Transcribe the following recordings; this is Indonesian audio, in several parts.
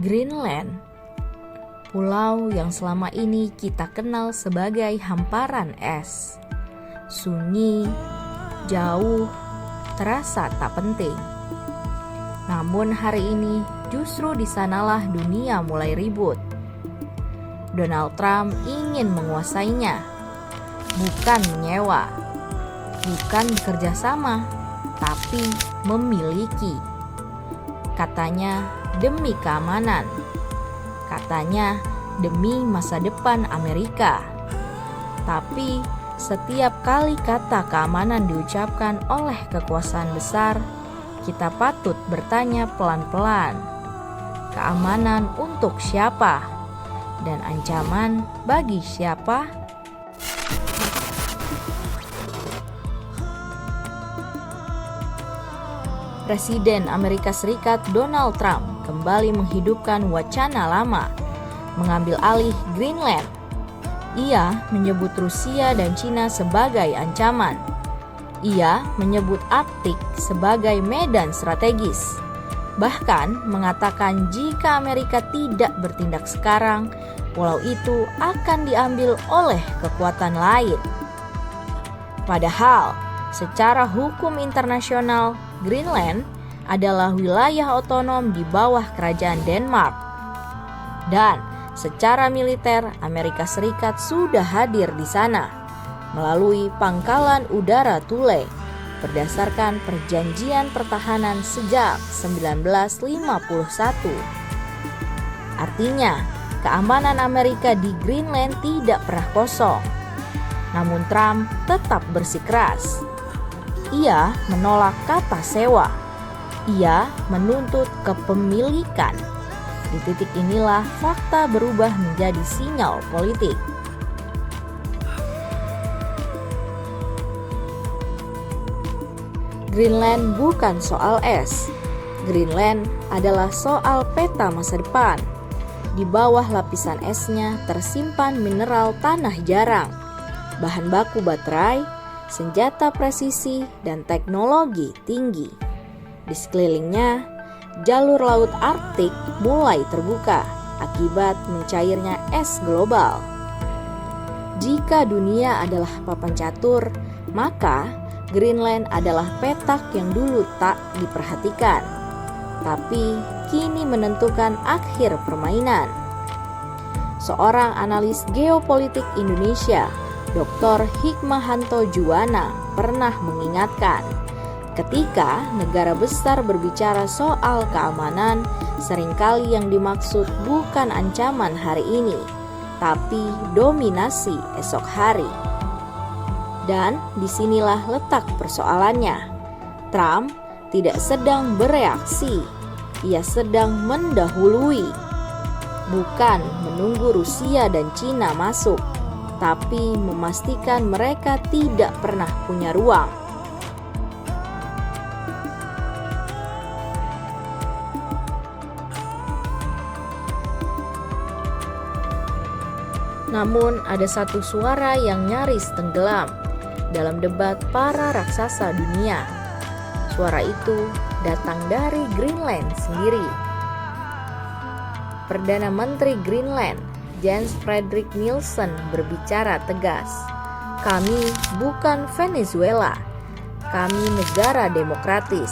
Greenland, pulau yang selama ini kita kenal sebagai hamparan es, sunyi, jauh, terasa tak penting. Namun hari ini justru di sanalah dunia mulai ribut. Donald Trump ingin menguasainya, bukan menyewa, bukan bekerja sama, tapi memiliki. Katanya demi keamanan, katanya demi masa depan Amerika. Tapi setiap kali kata keamanan diucapkan oleh kekuasaan besar, kita patut bertanya pelan-pelan, keamanan untuk siapa? Dan ancaman bagi siapa? Presiden Amerika Serikat Donald Trump kembali menghidupkan wacana lama, mengambil alih Greenland. Ia menyebut Rusia dan Cina sebagai ancaman. Ia menyebut Arktik sebagai medan strategis. Bahkan mengatakan jika Amerika tidak bertindak sekarang, pulau itu akan diambil oleh kekuatan lain. Padahal, secara hukum internasional, Greenland adalah wilayah otonom di bawah kerajaan Denmark. Dan secara militer, Amerika Serikat sudah hadir di sana melalui pangkalan udara Thule berdasarkan perjanjian pertahanan sejak 1951. Artinya, keamanan Amerika di Greenland tidak pernah kosong. Namun Trump tetap bersikeras. Ia menolak kata sewa. Ia menuntut kepemilikan. Di titik inilah fakta berubah menjadi sinyal politik. Greenland bukan soal es. Greenland adalah soal peta masa depan. Di bawah lapisan esnya tersimpan mineral tanah jarang, bahan baku baterai, senjata presisi, dan teknologi tinggi. Di sekelilingnya, jalur laut Arktik mulai terbuka akibat mencairnya es global. Jika dunia adalah papan catur, maka Greenland adalah petak yang dulu tak diperhatikan, tapi kini menentukan akhir permainan. Seorang analis geopolitik Indonesia, Dr. Hikmahanto Juwana, pernah mengingatkan, ketika negara besar berbicara soal keamanan, seringkali yang dimaksud bukan ancaman hari ini, tapi dominasi esok hari. Dan disinilah letak persoalannya. Trump tidak sedang bereaksi, ia sedang mendahului. Bukan menunggu Rusia dan Cina masuk, tapi memastikan mereka tidak pernah punya ruang. Namun ada satu suara yang nyaris tenggelam dalam debat para raksasa dunia. Suara itu datang dari Greenland sendiri. Perdana Menteri Greenland, Jens Frederik Nielsen, berbicara tegas. Kami bukan Venezuela, kami negara demokratis,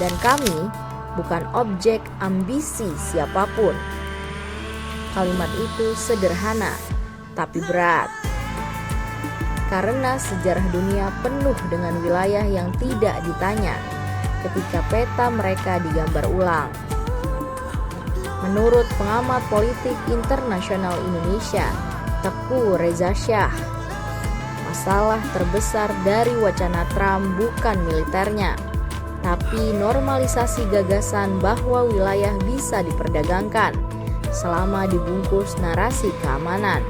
dan kami bukan objek ambisi siapapun. Kalimat itu sederhana, tapi berat. Karena sejarah dunia penuh dengan wilayah yang tidak ditanya ketika peta mereka digambar ulang. Menurut pengamat politik internasional Indonesia, Teguh Reza Shah, masalah terbesar dari wacana Trump bukan militernya, tapi normalisasi gagasan bahwa wilayah bisa diperdagangkan selama dibungkus narasi keamanan.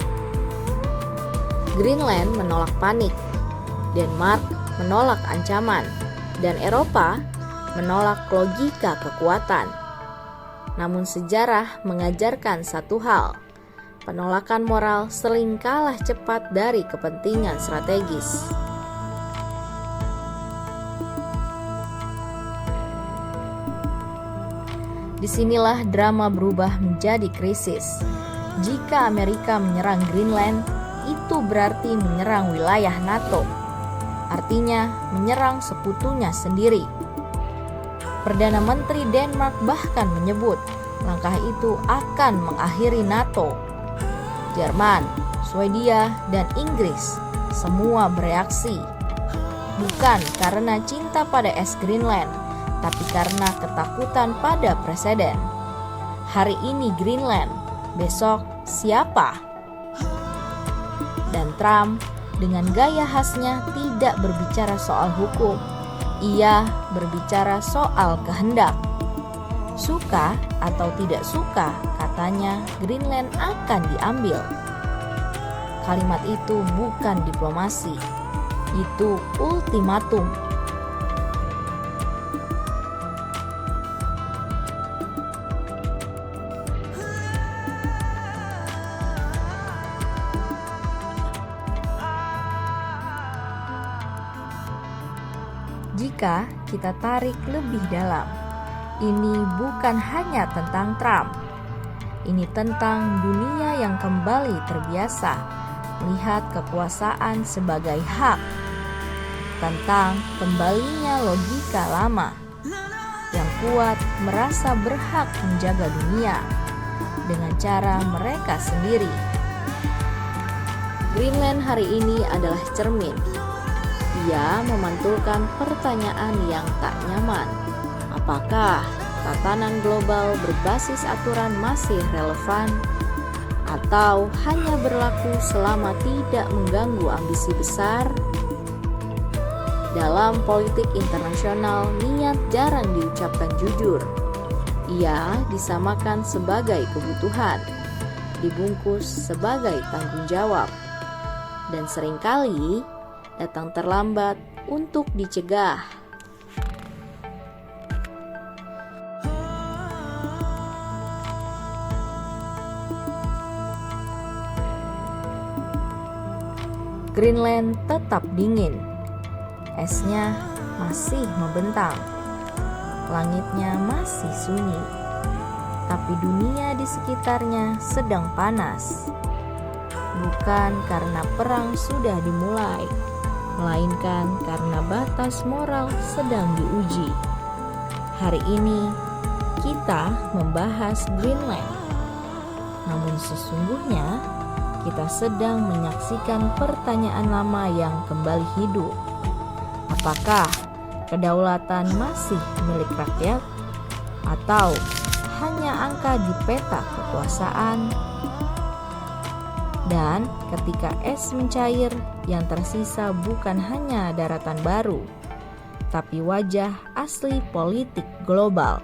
Greenland menolak panik, Denmark menolak ancaman, dan Eropa menolak logika kekuatan. Namun sejarah mengajarkan satu hal, penolakan moral sering kalah cepat dari kepentingan strategis. Disinilah drama berubah menjadi krisis. Jika Amerika menyerang Greenland, itu berarti menyerang wilayah NATO. Artinya menyerang sekutunya sendiri. Perdana Menteri Denmark bahkan menyebut langkah itu akan mengakhiri NATO. Jerman, Swedia, dan Inggris semua bereaksi. Bukan karena cinta pada es Greenland, tapi karena ketakutan pada presiden. Hari ini Greenland, besok siapa? Dan Trump dengan gaya khasnya tidak berbicara soal hukum. Ia berbicara soal kehendak. Suka atau tidak suka, katanya Greenland akan diambil. Kalimat itu bukan diplomasi, itu ultimatum. Jika kita tarik lebih dalam, ini bukan hanya tentang Trump. Ini tentang dunia yang kembali terbiasa melihat kekuasaan sebagai hak, tentang kembalinya logika lama yang kuat merasa berhak menjaga dunia dengan cara mereka sendiri. Greenland hari ini adalah cermin. Ia memantulkan pertanyaan yang tak nyaman. Apakah tatanan global berbasis aturan masih relevan atau hanya berlaku selama tidak mengganggu ambisi besar? Dalam politik internasional, niat jarang diucapkan jujur. Ia disamakan sebagai kebutuhan, dibungkus sebagai tanggung jawab, dan seringkali datang terlambat untuk dicegah. Greenland tetap dingin. Esnya masih membentang. Langitnya masih sunyi. Tapi dunia di sekitarnya sedang panas. Bukan karena perang sudah dimulai, melainkan karena batas moral sedang diuji. Hari ini kita membahas Greenland. Namun sesungguhnya kita sedang menyaksikan pertanyaan lama yang kembali hidup. Apakah kedaulatan masih milik rakyat atau hanya angka di peta kekuasaan? Dan ketika es mencair, yang tersisa bukan hanya daratan baru, tapi wajah asli politik global.